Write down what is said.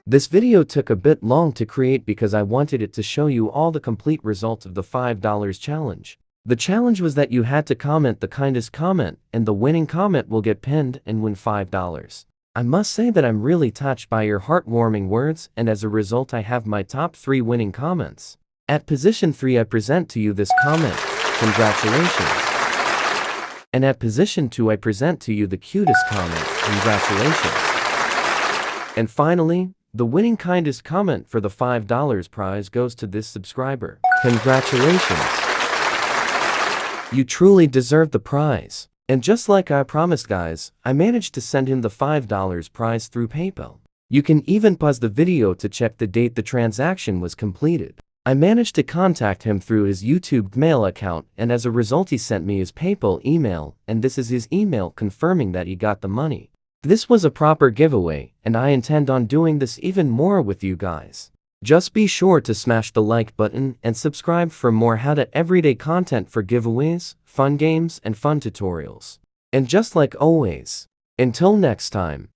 This video took a bit long to create because I wanted it to show you all the complete results of the $5 challenge. The challenge was that you had to comment the kindest comment, and the winning comment will get pinned and win $5. I must say that I'm really touched by your heartwarming words, and as a result I have my top 3 winning comments. At position 3 I present to you this comment, congratulations. And at position 2 I present to you the cutest comment, congratulations. And finally, the winning kindest comment for the $5 prize goes to this subscriber. Congratulations. You truly deserve the prize. And just like I promised guys, I managed to send him the $5 prize through PayPal. You can even pause the video to check the date the transaction was completed. I managed to contact him through his YouTube mail account, and as a result he sent me his PayPal email, and this is his email confirming that he got the money. This was a proper giveaway, and I intend on doing this even more with you guys. Just be sure to smash the like button and subscribe for more how-to everyday content for giveaways, fun games, and fun tutorials. And just like always, until next time.